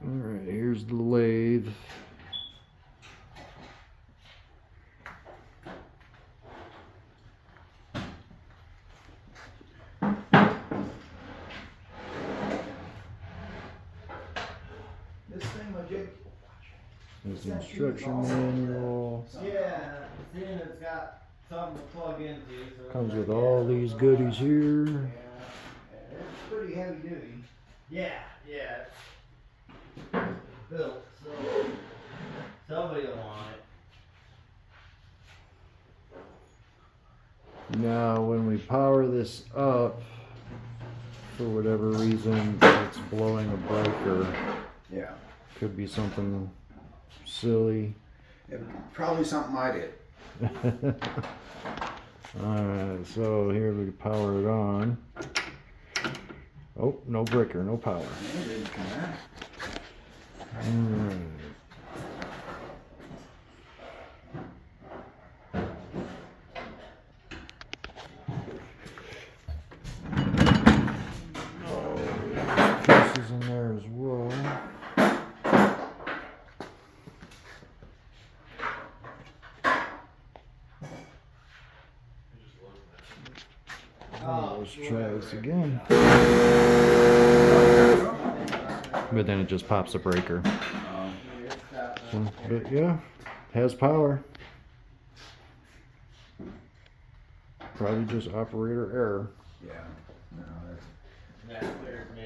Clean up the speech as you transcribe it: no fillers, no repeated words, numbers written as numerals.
Alright, here's the lathe. This thing, my Jake. There's the instruction manual. Yeah, seeing it's got something to plug into. So Comes with all these goodies here. Yeah, it's pretty heavy duty. Yeah, yeah. It's built, so somebody will want it. Now when we power this up, for whatever reason it's blowing a breaker. Yeah. Could be something silly. Probably something I did. Alright, so here we power it on. Oh, no breaker, no power. Alright. Pieces in there as well. Let's try this again. But then it just pops a breaker. So, but yeah, has power. Probably just operator error. Yeah. No, That's clear, man.